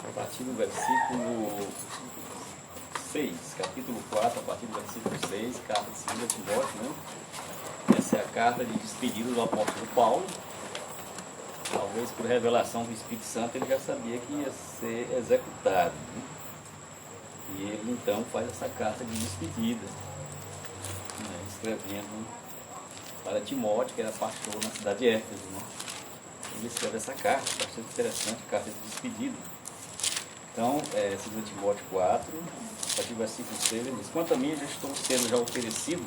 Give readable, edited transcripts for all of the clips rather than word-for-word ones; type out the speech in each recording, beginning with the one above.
a partir do versículo 6, capítulo 4, a partir do versículo 6, carta de 2 Timóteo, né? Essa é a carta de despedida do apóstolo Paulo. Talvez por revelação do Espírito Santo ele já sabia que ia ser executado, né? E ele então faz essa carta de despedida, né? Escrevendo para Timóteo, que era pastor na cidade de Éfeso, né? Ele escreve essa carta, bastante interessante, carta de despedida. Então, 2 Timóteo 4, a partir do versículo 6, ele diz: quanto a mim, já estou sendo já oferecido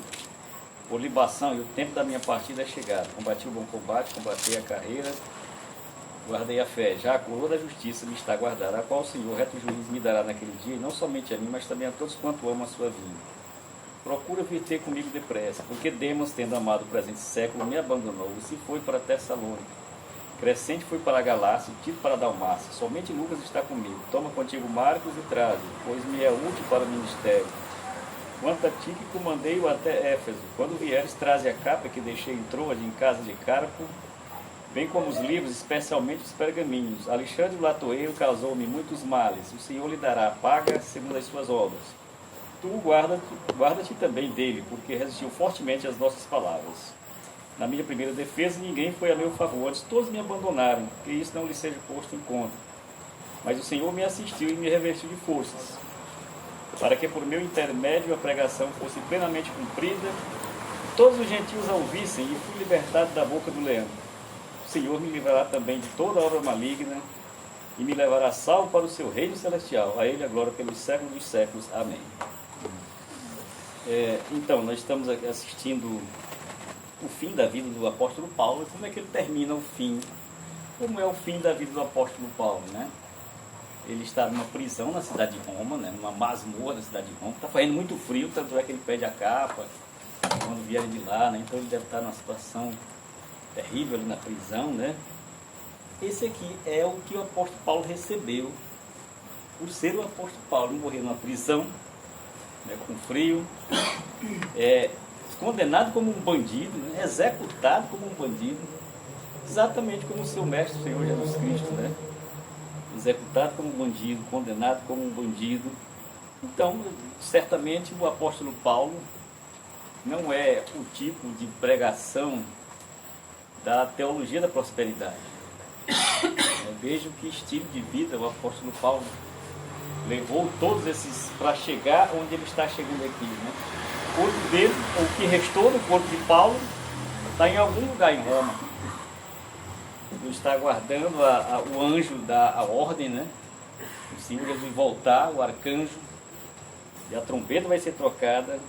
por libação, e o tempo da minha partida é chegado. Combati o bom combate, combatei a carreira, guardei a fé. Já a coroa da justiça me está guardada, a qual o Senhor, reto juiz, me dará naquele dia, e não somente a mim, mas também a todos quanto amam a sua vinda. Procura vir ter comigo depressa, porque Demas, tendo amado o presente século, me abandonou e se foi para Tessalônica. Crescente foi para a Galácia, Tito para a Dalmácia. Somente Lucas está comigo. Toma contigo Marcos e traze, pois me é útil para o ministério. Quanto a Tíquico, mandei-o até Éfeso. Quando vieres, traze a capa que deixei em Troade, em casa de Carpo, bem como os livros, especialmente os pergaminhos. Alexandre Latoeiro causou-me muitos males. O Senhor lhe dará a paga segundo as suas obras. Tu guarda-te também dele, porque resistiu fortemente às nossas palavras. Na minha primeira defesa, ninguém foi a meu favor, antes todos me abandonaram, que isso não lhe seja posto em conta. Mas o Senhor me assistiu e me revestiu de forças, para que por meu intermédio a pregação fosse plenamente cumprida, todos os gentios a ouvissem, e fui libertado da boca do leão. O Senhor me livrará também de toda obra maligna, e me levará salvo para o seu reino celestial. A ele a glória pelos séculos dos séculos. Amém. Então, nós estamos assistindo o fim da vida do apóstolo Paulo, e como é que ele termina o fim, como é o fim da vida do apóstolo Paulo, né? Ele está numa prisão na cidade de Roma, né? Numa masmorra na cidade de Roma, está fazendo muito frio, tanto é que ele pede a capa quando vierem de lá, né? Então ele deve estar numa situação terrível ali na prisão, né? Esse aqui é o que o apóstolo Paulo recebeu por ser o apóstolo Paulo. Ele morreu numa prisão, né? Com frio, condenado como um bandido, né? Executado como um bandido, exatamente como o seu mestre, o Senhor Jesus Cristo, né? Executado como um bandido, condenado como um bandido. Então, certamente o apóstolo Paulo não é o tipo de pregação da teologia da prosperidade. Veja que estilo de vida o apóstolo Paulo levou todos esses para chegar onde ele está chegando aqui, né? O corpo dele, o que restou do corpo de Paulo, está em algum lugar em Roma. Ele está aguardando o anjo da ordem, né? O Senhor Jesus voltar, o arcanjo, e a trombeta vai ser trocada,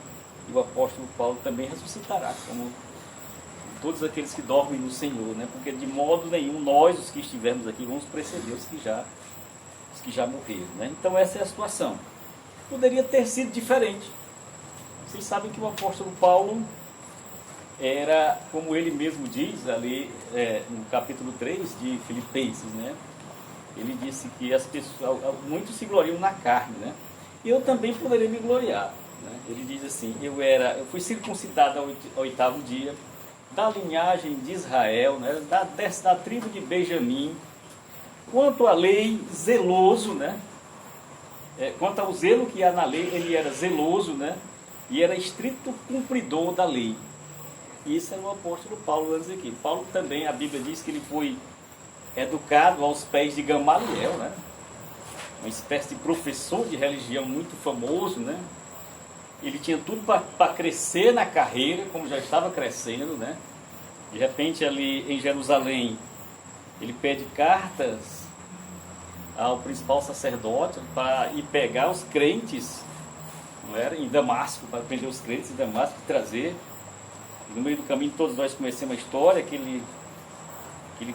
e o apóstolo Paulo também ressuscitará, como todos aqueles que dormem no Senhor, né? Porque de modo nenhum nós, os que estivermos aqui, vamos preceder os que já morreram, né? Então essa é a situação. Poderia ter sido diferente. Vocês sabem que o apóstolo Paulo era, como ele mesmo diz ali no capítulo 3 de Filipenses, né? Ele disse que as pessoas, muitos se gloriam na carne, né? E eu também poderia me gloriar, né? Ele diz assim: eu fui circuncidado ao 8º dia, da linhagem de Israel, né? da tribo de Benjamim. Quanto à lei, zeloso, né? Quanto ao zelo que há na lei, ele era zeloso, né? E era estrito cumpridor da lei. Isso é o apóstolo Paulo antes aqui. Paulo também, a Bíblia diz que ele foi educado aos pés de Gamaliel, né? Uma espécie de professor de religião muito famoso, né? Ele tinha tudo para crescer na carreira, como já estava crescendo, né? De repente ali em Jerusalém, ele pede cartas ao principal sacerdote para ir pegar os crentes, não era? Em Damasco, para prender os crentes em Damasco e trazer. No meio do caminho todos nós conhecemos a história, que ele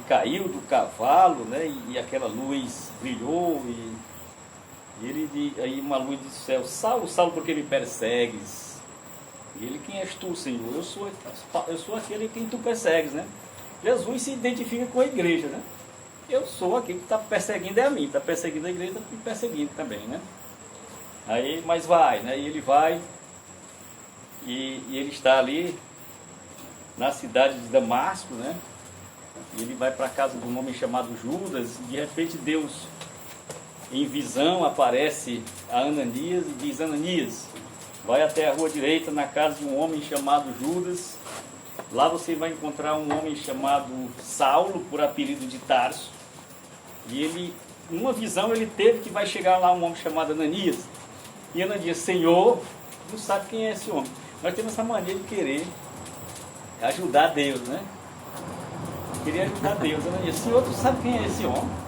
caiu do cavalo, né? E aquela luz brilhou, aí uma luz do céu: Saulo, Saulo, por que me persegues? E ele: quem és tu, Senhor? Eu sou aquele quem tu persegues, né? Jesus se identifica com a igreja, né? Eu sou aquele que está perseguindo a mim, está perseguindo a igreja, está me perseguindo também, né? Aí, mas vai, né? E ele vai, e ele está ali na cidade de Damasco, né? E ele vai para a casa de um homem chamado Judas, e de repente Deus em visão aparece a Ananias e diz: Ananias, vai até a rua direita na casa de um homem chamado Judas. Lá você vai encontrar um homem chamado Saulo, por apelido de Tarso. E ele, numa visão, ele teve que vai chegar lá um homem chamado Ananias. E Ananias: Senhor, não sabe quem é esse homem. Nós temos essa mania de querer ajudar Deus, né? Queria ajudar Deus. Ananias: Senhor, tu sabe quem é esse homem?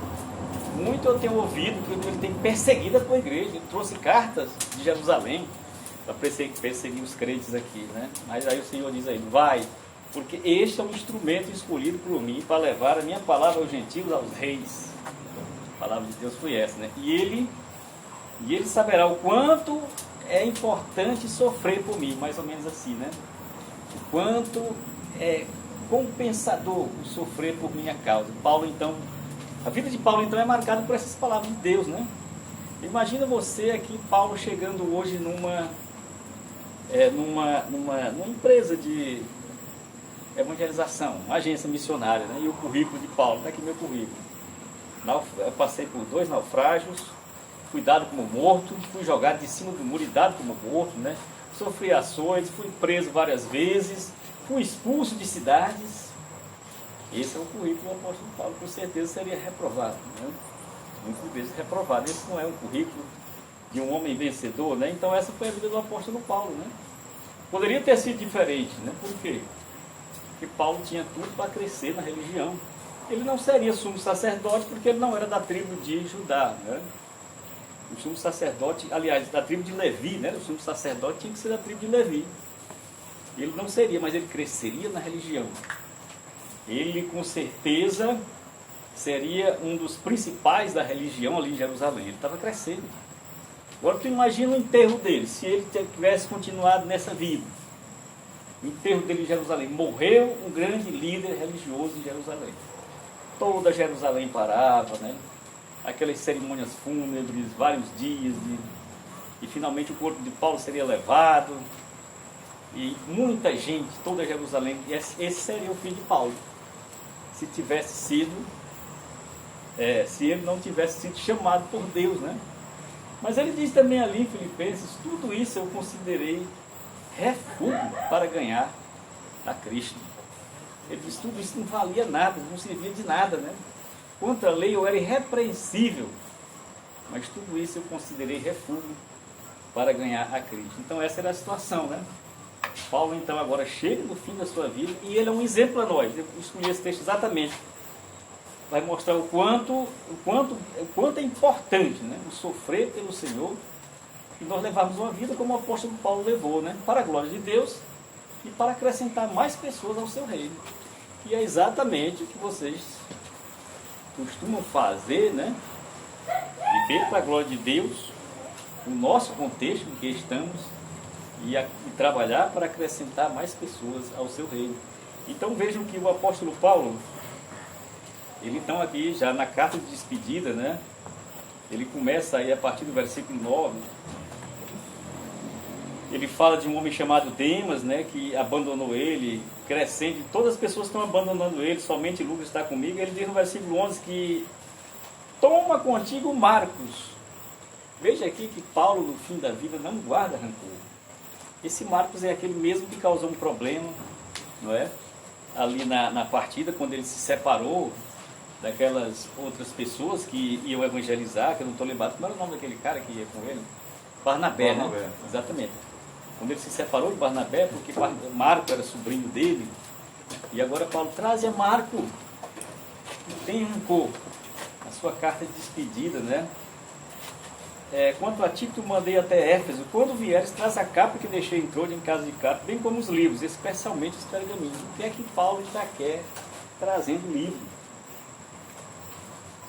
Muito eu tenho ouvido que ele tem perseguido a tua igreja. Ele trouxe cartas de Jerusalém para perseguir os crentes aqui, né? Mas aí o Senhor diz a ele: vai, porque este é um instrumento escolhido por mim para levar a minha palavra aos gentios, aos reis. A palavra de Deus foi essa, né? E ele saberá o quanto é importante sofrer por mim, mais ou menos assim, né? O quanto é compensador o sofrer por minha causa. Paulo, então, a vida de Paulo, então, é marcada por essas palavras de Deus, né? Imagina você aqui, Paulo, chegando hoje numa empresa de evangelização, uma agência missionária, né? E o currículo de Paulo, está aqui meu currículo. Eu passei por 2 naufrágios, fui dado como morto, fui jogado de cima do muro e dado como morto, né? Sofri açoites, fui preso várias vezes, fui expulso de cidades. Esse é o currículo do apóstolo Paulo, com certeza seria reprovado, né? Muitas vezes reprovado. Esse não é um currículo de um homem vencedor, né? Então essa foi a vida do apóstolo Paulo, né? Poderia ter sido diferente, né? Por quê? Porque Paulo tinha tudo para crescer na religião. Ele não seria sumo sacerdote porque ele não era da tribo de Judá, né? O sumo sacerdote, aliás, da tribo de Levi, né? O sumo sacerdote tinha que ser da tribo de Levi. Ele não seria, mas ele cresceria na religião. Ele, com certeza, seria um dos principais da religião ali em Jerusalém. Ele estava crescendo. Agora, tu imagina o enterro dele, se ele tivesse continuado nessa vida. O enterro dele em Jerusalém. Morreu um grande líder religioso em Jerusalém. Toda Jerusalém parava, né? Aquelas cerimônias fúnebres, vários dias, e finalmente o corpo de Paulo seria levado. E muita gente, toda Jerusalém, esse seria o fim de Paulo. Se tivesse sido, se ele não tivesse sido chamado por Deus, né? Mas ele diz também ali em Filipenses: tudo isso eu considerei refúgio para ganhar a Cristo. Ele diz: tudo isso não valia nada, não servia de nada, né? Contra a lei eu era irrepreensível, mas tudo isso eu considerei refúgio para ganhar a Cristo. Então essa era a situação, né? Paulo, então, agora chega no fim da sua vida e ele é um exemplo a nós. Eu escolhi esse texto exatamente. Vai mostrar o quanto é importante, né? O sofrer pelo Senhor e nós levarmos uma vida como o apóstolo Paulo levou, né? Para a glória de Deus e para acrescentar mais pessoas ao seu reino. E é exatamente o que vocês costumam fazer, né? Viver para a glória de Deus, o nosso contexto em que estamos, e trabalhar para acrescentar mais pessoas ao seu reino. Então vejam que o apóstolo Paulo, ele então aqui já na carta de despedida, né? Ele começa aí a partir do versículo 9. Ele fala de um homem chamado Demas, né? Que abandonou ele, crescendo, e todas as pessoas estão abandonando ele, somente Lucas está comigo. Ele diz no versículo 11 que toma contigo Marcos. Veja aqui que Paulo, no fim da vida, não guarda rancor. Esse Marcos é aquele mesmo que causou um problema, não é? Ali na partida, quando ele se separou daquelas outras pessoas que iam evangelizar, que eu não estou lembrado, como era o nome daquele cara que ia com ele? Barnabé, né? Exatamente. Quando ele se separou de Barnabé, porque Marco era sobrinho dele, e agora Paulo traz a Marco, não tem rancor, a sua carta de despedida, né? Quanto a Tito, mandei até Éfeso. Quando vieres, traz a capa que deixei em Troade, em casa de capa, bem como os livros, especialmente os pergaminhos. O que é que Paulo já quer trazendo livro?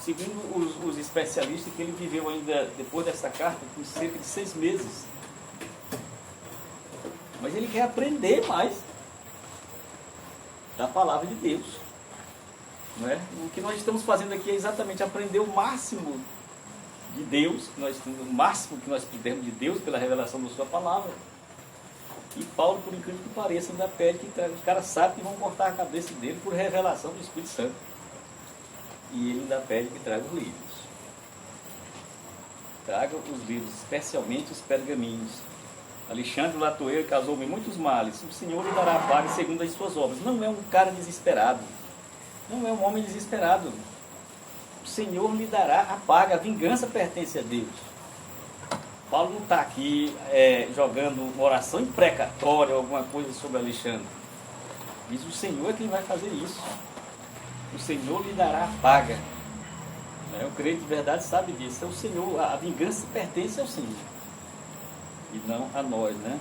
Segundo os especialistas, que ele viveu ainda, depois dessa carta, por cerca de 6 meses. Mas ele quer aprender mais da palavra de Deus. Não é? O que nós estamos fazendo aqui é exatamente aprender o máximo de Deus, o máximo que nós pudermos de Deus pela revelação da sua palavra. E Paulo, por incrível que pareça, ainda pede que os caras sabem que vão cortar a cabeça dele por revelação do Espírito Santo. E ele ainda pede que traga os livros. traga os livros, especialmente os pergaminhos. Alexandre Latoeiro causou-me muitos males. O Senhor lhe dará a paga segundo as suas obras. Não é um cara desesperado. Não é um homem desesperado. O Senhor lhe dará a paga. A vingança pertence a Deus. Paulo não está aqui jogando uma oração imprecatória ou alguma coisa sobre Alexandre. Diz o Senhor é quem vai fazer isso. O Senhor lhe dará a paga. O crente de verdade sabe disso. É o Senhor. A vingança pertence ao Senhor. E não a nós, né?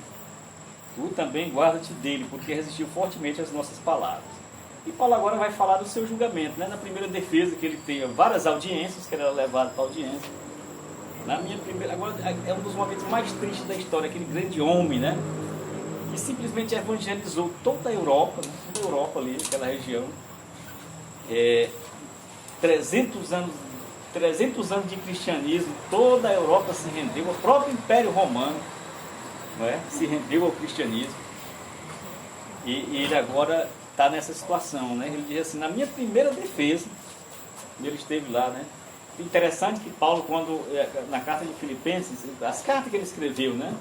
Tu também guarda-te dele, porque resistiu fortemente às nossas palavras. E Paulo agora vai falar do seu julgamento, né? Na primeira defesa, que ele tem várias audiências, que ele era levado para audiência. Na minha primeira, agora é um dos momentos mais tristes da história, aquele grande homem, né? Que simplesmente evangelizou toda a Europa, né? Toda a Europa ali, aquela região. 300 anos de cristianismo, toda a Europa se rendeu, o próprio Império Romano, não é? Se rendeu ao cristianismo. E ele agora está nessa situação, né? Ele diz assim, na minha primeira defesa, ele esteve lá, né? Interessante que Paulo, quando na carta de Filipenses, as cartas que ele escreveu, né?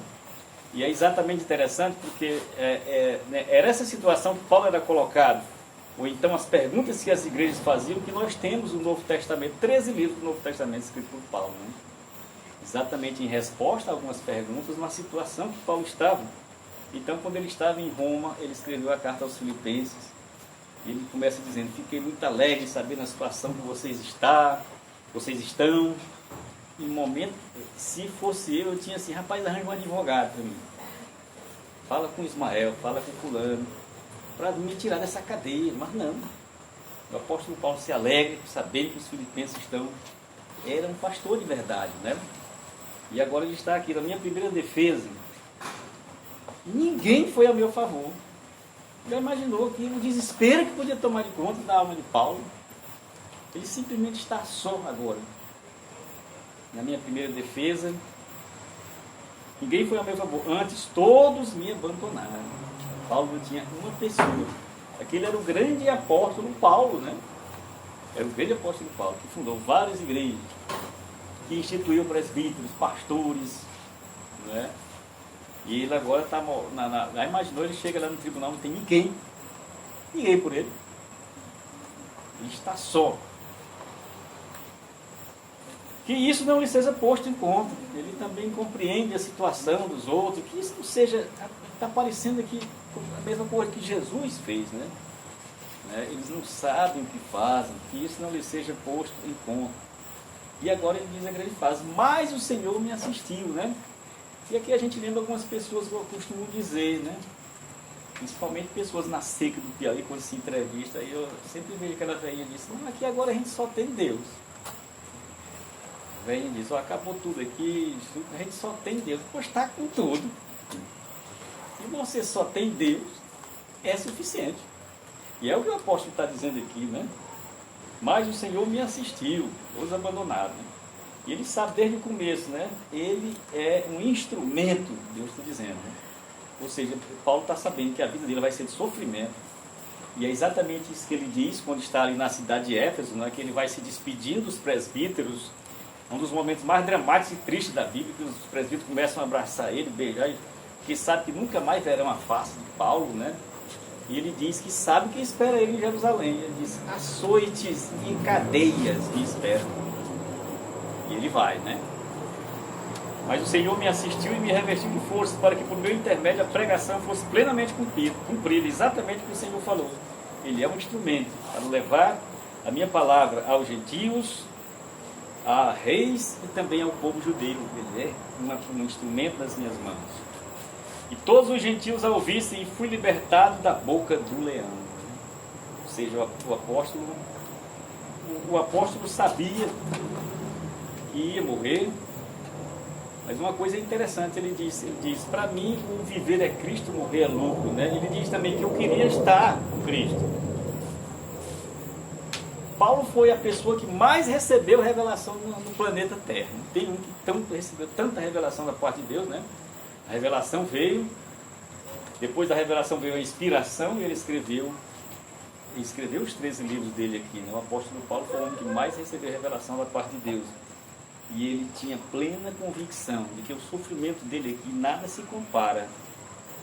E é exatamente interessante porque era essa situação que Paulo era colocado, ou então as perguntas que as igrejas faziam, que nós temos no Novo Testamento, 13 livros do Novo Testamento escritos por Paulo, né? Exatamente em resposta a algumas perguntas, uma situação que Paulo estava. Então, quando ele estava em Roma, ele escreveu a carta aos Filipenses, e ele começa dizendo, fiquei muito alegre em saber na situação que vocês estão. Em um momento, se fosse eu tinha assim, rapaz, arranja um advogado para mim. Fala com Ismael, fala com fulano, para me tirar dessa cadeia, mas não. O apóstolo Paulo se alegra por saber que os filipenses era um pastor de verdade, né? E agora ele está aqui na minha primeira defesa. Ninguém foi a meu favor. Já imaginou que o desespero que podia tomar de conta da alma de Paulo? Ele simplesmente está só agora. Na minha primeira defesa, ninguém foi a meu favor. Antes, todos me abandonaram. Paulo não tinha uma pessoa. Aquele era o grande apóstolo Paulo, né? Era o grande apóstolo Paulo, que fundou várias igrejas, que instituiu presbíteros, pastores, né? E ele agora está... Já imaginou, ele chega lá no tribunal, não tem ninguém por ele. Ele está só. Que isso não lhe seja posto em conta. Ele também compreende a situação dos outros, que isso não seja... Está parecendo aqui a mesma coisa que Jesus fez, né? Eles não sabem o que fazem, que isso não lhe seja posto em conta. E agora ele diz a grande frase, mas o Senhor me assistiu, né? E aqui a gente lembra algumas pessoas que eu costumo dizer, né? Principalmente pessoas na seca do Piauí, quando se entrevista, aí eu sempre vejo aquela velhinha diz, não, aqui agora a gente só tem Deus. A velhinha diz, acabou tudo aqui, a gente só tem Deus. Pois está com tudo. Se você só tem Deus, é suficiente. E é o que o apóstolo está dizendo aqui, né? Mas o Senhor me assistiu, os abandonaram, né? E ele sabe desde o começo, né? Ele é um instrumento, Deus está dizendo, né? Ou seja, Paulo está sabendo que a vida dele vai ser de sofrimento. E é exatamente isso que ele diz quando está ali na cidade de Éfeso, né? Que ele vai se despedindo dos presbíteros. Um dos momentos mais dramáticos e tristes da Bíblia, que os presbíteros começam a abraçar ele, beijar, que sabe que nunca mais verão a face de Paulo, né? E ele diz que sabe o que espera ele em Jerusalém. Ele diz, açoites e cadeias me esperam. E ele vai, né? Mas o Senhor me assistiu e me revestiu de força para que por meu intermédio a pregação fosse plenamente cumprida, exatamente o que o Senhor falou. Ele é um instrumento para levar a minha palavra aos gentios, a reis e também ao povo judeu. Ele é um instrumento nas minhas mãos. E todos os gentios a ouvissem e fui libertado da boca do leão. Ou seja, o apóstolo sabia que ia morrer, mas uma coisa interessante, ele diz, para mim o viver é Cristo, morrer é lucro, né? Ele diz também que eu queria estar com Cristo. Paulo foi a pessoa que mais recebeu revelação no planeta Terra. Não tem um que recebeu tanta revelação da parte de Deus, né? A revelação veio, depois da revelação veio a inspiração, e ele escreveu os 13 livros dele aqui, né? O apóstolo Paulo foi o homem que mais recebeu revelação da parte de Deus. E ele tinha plena convicção de que o sofrimento dele aqui nada se compara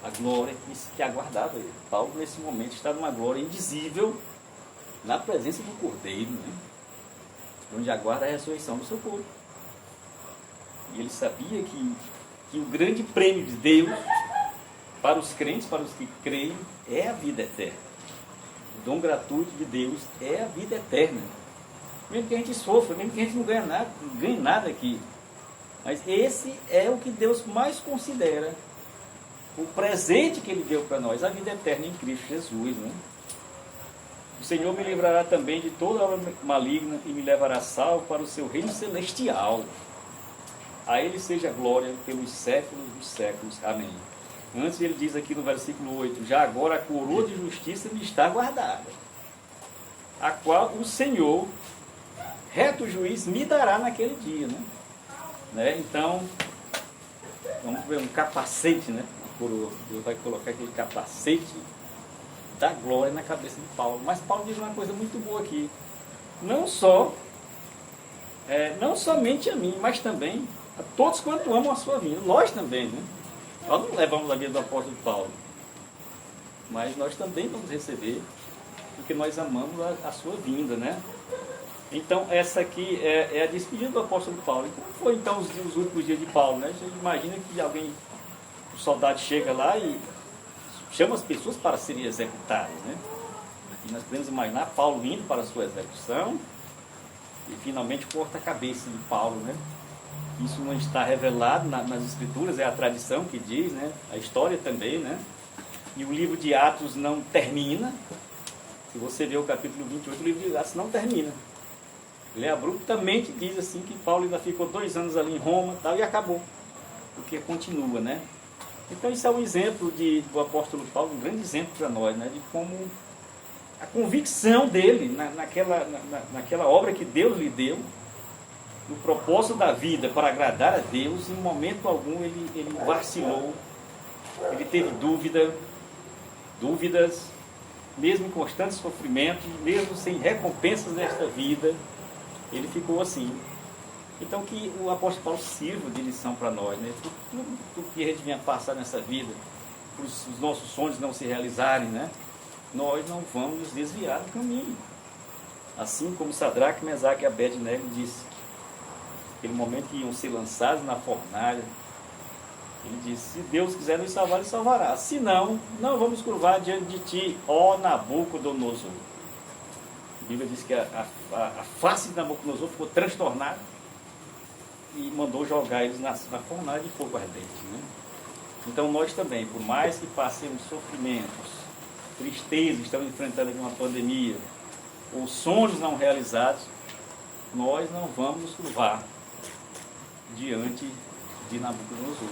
à glória que aguardava ele. Paulo, nesse momento, está numa glória indizível na presença do Cordeiro, né? Onde aguarda a ressurreição do seu corpo. E ele sabia que o grande prêmio de Deus para os crentes, para os que creem, é a vida eterna. O dom gratuito de Deus é a vida eterna. Mesmo que a gente sofra, mesmo que a gente não ganhe nada aqui. Mas esse é o que Deus mais considera. O presente que Ele deu para nós, a vida eterna em Cristo Jesus. Né? O Senhor me livrará também de toda obra maligna e me levará salvo para o seu reino celestial. A Ele seja glória pelos séculos dos séculos. Amém. Antes ele diz aqui no versículo 8, já agora a coroa de justiça me está guardada, a qual o Senhor, reto juiz, me dará naquele dia. Né? Então, vamos ver um capacete, né? A coroa. Deus vai colocar aquele capacete da glória na cabeça de Paulo. Mas Paulo diz uma coisa muito boa aqui. Não somente a mim, mas também a todos quanto amam a sua vinda. Nós também, né? Nós não levamos a vida do apóstolo Paulo, mas nós também vamos receber, porque nós amamos a sua vinda, né? Então, essa aqui é a despedida do apóstolo Paulo. E como foi então os últimos dias de Paulo, né? Você imagina que o soldado chega lá e chama as pessoas para serem executadas, né? E nós podemos imaginar Paulo indo para a sua execução e finalmente corta a cabeça de Paulo, né? Isso não está revelado nas Escrituras, é a tradição que diz, né? A história também, né? E o livro de Atos não termina. Se você ver o capítulo 28, o livro de Atos não termina. Ele abruptamente diz assim que Paulo ainda ficou 2 anos ali em Roma tal, e acabou. Porque continua, né? Então isso é um exemplo do apóstolo Paulo, um grande exemplo para nós, né? De como a convicção dele naquela obra que Deus lhe deu, no propósito da vida para agradar a Deus, em momento algum ele vacilou, ele teve dúvidas, mesmo em constantes sofrimentos, mesmo sem recompensas nesta vida, ele ficou assim. Então que o apóstolo Paulo sirva de lição para nós, né? Tudo que a gente vinha passar nessa vida, os nossos sonhos não se realizarem, né? Nós não vamos nos desviar do caminho. Assim como Sadraque, Mesaque e Abednego disse, aquele momento que iam ser lançados na fornalha, ele disse, se Deus quiser nos salvar, Ele salvará. Se não, não vamos curvar diante de ti, ó Nabucodonosor. A Bíblia diz que a face de Nabucodonosor ficou transtornada e mandou jogar eles na fornalha de fogo ardente. Né? Então nós também, por mais que passemos sofrimentos, tristezas, estamos enfrentando aqui uma pandemia, ou sonhos não realizados, nós não vamos nos curvar diante de Nabucodonosor,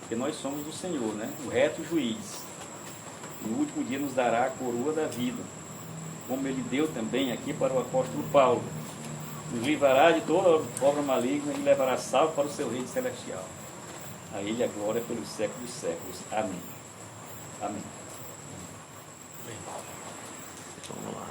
porque nós somos do Senhor, né? O reto juiz. No último dia nos dará a coroa da vida, como Ele deu também aqui para o apóstolo Paulo. Nos livrará de toda obra maligna e levará salvo para o seu reino celestial. A Ele a glória pelos séculos dos séculos. Amém. Amém. Vamos lá.